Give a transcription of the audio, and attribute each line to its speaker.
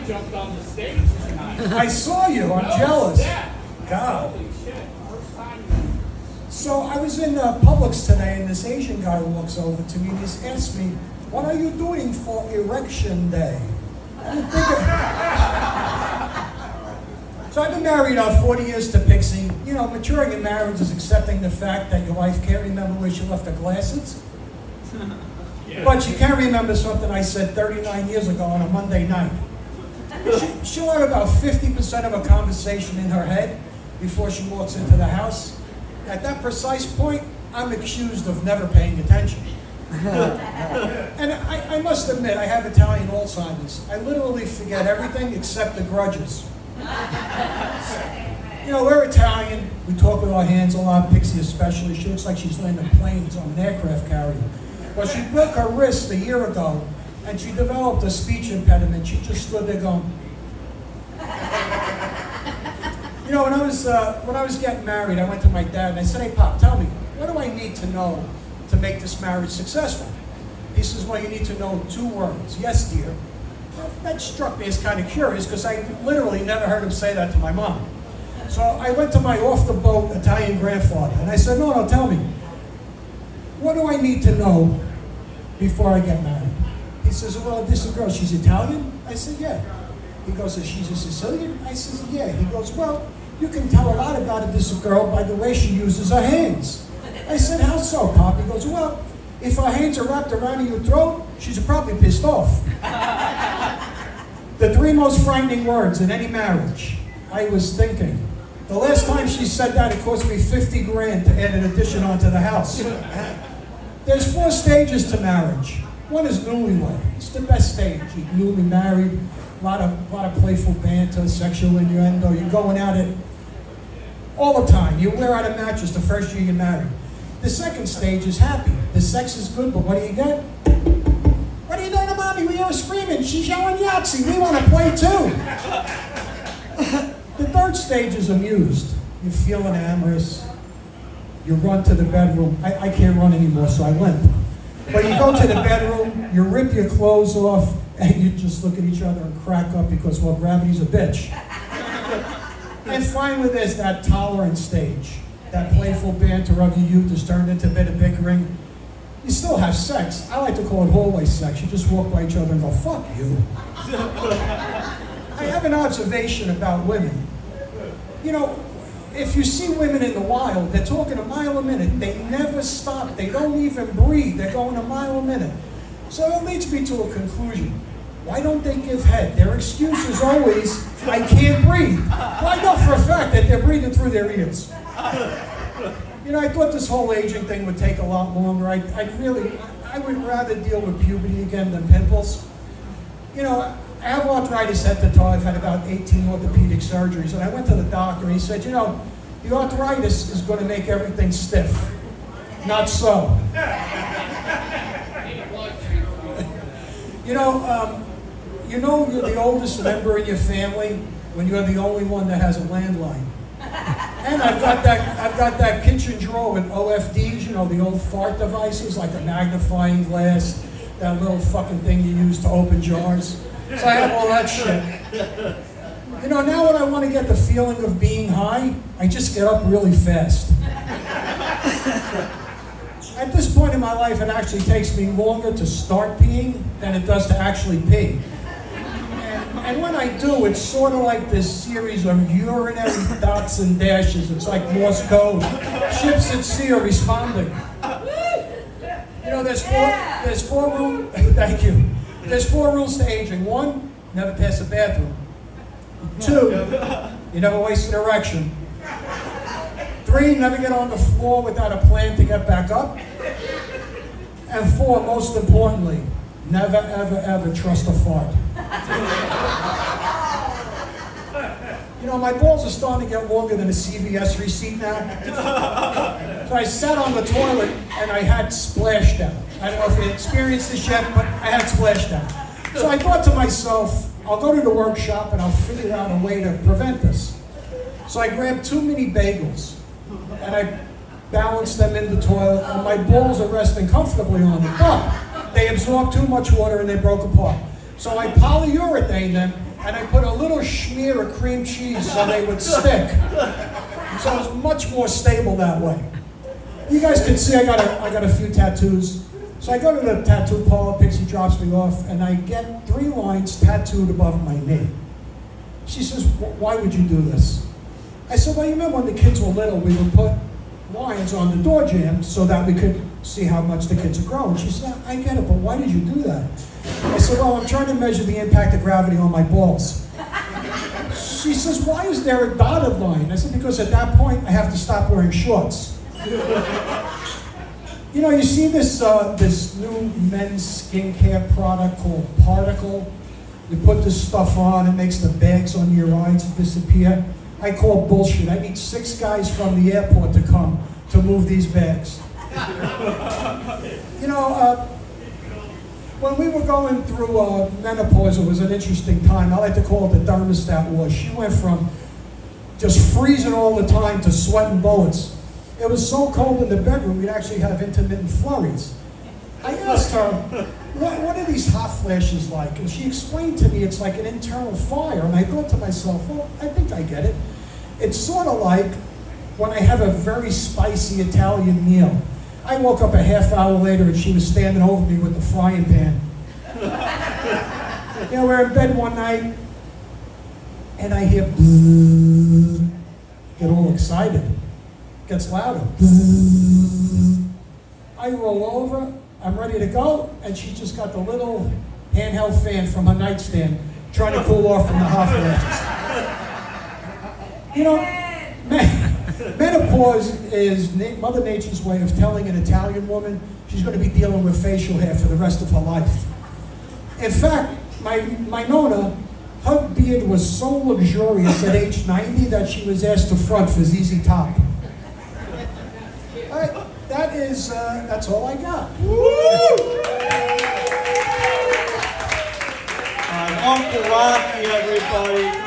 Speaker 1: jumped on the stage tonight.
Speaker 2: I saw you. I'm jealous.
Speaker 1: Yeah.
Speaker 2: God.
Speaker 1: Holy shit. First time.
Speaker 2: So I was in Publix today, and this Asian guy walks over to me and he asked me, "What are you doing for Erection Day?" So I've been married 40 years to Pixie. You know, maturing in marriage is accepting the fact that your wife can't remember where she left her glasses. But she can remember something I said 39 years ago on a Monday night. She'll have about 50% of a conversation in her head before she walks into the house. At that precise point, I'm accused of never paying attention. And I must admit, I have Italian Alzheimer's. I literally forget everything except the grudges. You know, we're Italian. We talk with our hands a lot, Pixie especially. She looks like she's landing planes on an aircraft carrier. Well, she broke her wrist a year ago, and she developed a speech impediment. She just stood there going. You know, when I was getting married, I went to my dad and I said, "Hey, Pop, tell me, what do I need to know to make this marriage successful?" He says, "Well, you need to know 2 words. Yes, dear." Well, that struck me as kind of curious because I literally never heard him say that to my mom. So I went to my off-the-boat Italian grandfather and I said, no, tell me, what do I need to know before I get married? He says, "Well, this is a girl, she's Italian?" I said, "Yeah." He goes, "Is she a Sicilian?" I said, "Yeah." He goes, "Well, you can tell a lot about this girl by the way she uses her hands." I said, "How so, Pop?" He goes, "Well, if her hands are wrapped around your throat, she's probably pissed off." The 3 most frightening words in any marriage. I was thinking, the last time she said that, it cost me $50,000 to add an addition onto the house. There's 4 stages to marriage. One is newlywed. It's the best stage. You're newly married, a lot of playful banter, sexual innuendo. You're going at it all the time. You wear out a mattress the first year you're married. The second stage is happy. The sex is good, but what do you get? "What are you doing to Mommy? We hear her screaming. She's yelling Yahtzee. We want to play too." The third stage is amused. You're feeling amorous. You run to the bedroom. I can't run anymore, so I limp. But you go to the bedroom, you rip your clothes off, and you just look at each other and crack up because, well, gravity's a bitch. And finally, there's that tolerance stage. That playful banter of your youth is turned into a bit of bickering. You still have sex. I like to call it hallway sex. You just walk by each other and go, "Fuck you." I have an observation about women. You know, if you see women in the wild, they're talking a mile a minute. They never stop. They don't even breathe. They're going a mile a minute. So it leads me to a conclusion. Why don't they give head? Their excuse is always, "I can't breathe." Well, I know for a fact that they're breathing through their ears. You know, I thought this whole aging thing would take a lot longer. I would rather deal with puberty again than pimples. You know, I have arthritis at the toe. I've had about 18 orthopedic surgeries. And I went to the doctor and he said, "You know, the arthritis is going to make everything stiff." Not so. You know you're the oldest member in your family when you're the only one that has a landline. And I've got that kitchen drawer with OFDs, you know, the old fart devices, like a magnifying glass, that little fucking thing you use to open jars. So I have all that shit. You know, now when I want to get the feeling of being high, I just get up really fast. At this point in my life, it actually takes me longer to start peeing than it does to actually pee. And when I do, it's sort of like this series of urinary dots and dashes. It's like Morse code. Ships at sea are responding. You know, there's four rules. Thank you. There's 4 rules to aging. 1, never pass the bathroom. 2, you never waste an erection. 3, never get on the floor without a plan to get back up. And 4, most importantly, never, ever, ever trust a fart. You know, my balls are starting to get longer than a CVS receipt now. So I sat on the toilet and I had splashdown. I don't know if you experienced this yet, but I had splashdown. So I thought to myself, I'll go to the workshop and I'll figure out a way to prevent this. So I grabbed 2 mini bagels and I balanced them in the toilet, and my balls are resting comfortably on them. But they absorbed too much water and they broke apart. So I polyurethane them and I put a little smear of cream cheese so they would stick. So it was much more stable that way. You guys can see I got a few tattoos. So I go to the tattoo parlor, Pixie drops me off, and I get 3 lines tattooed above my knee. She says, why would you do this? I said, well, you remember when the kids were little, we would put lines on the door jambs so that we could see how much the kids are growing. She said, I get it, but why did you do that? I said, well, I'm trying to measure the impact of gravity on my balls. She says, why is there a dotted line? I said, because at that point, I have to stop wearing shorts. You know, you see this new men's skincare product called Particle? You put this stuff on, it makes the bags under your eyes disappear. I call bullshit. I need 6 guys from the airport to come to move these bags. You know, when we were going through menopause, it was an interesting time. I like to call it the thermostat war. She went from just freezing all the time to sweating bullets. It was so cold in the bedroom, we'd actually have intermittent flurries. I asked her, what are these hot flashes like? And she explained to me it's like an internal fire. And I thought to myself, well, I think I get it. It's sort of like when I have a very spicy Italian meal. I woke up a half hour later and she was standing over me with the frying pan. You know, we're in bed one night and I hear bzzz, get all excited. Gets louder. Bzzz. I roll over, I'm ready to go, and she just got the little handheld fan from her nightstand trying to cool off from the hot flashes. You know, menopause is Mother Nature's way of telling an Italian woman she's going to be dealing with facial hair for the rest of her life. In fact, my Nona, her beard was so luxurious at age 90 that she was asked to front for ZZ Top. That's all I got.
Speaker 3: Uncle Rocky, everybody.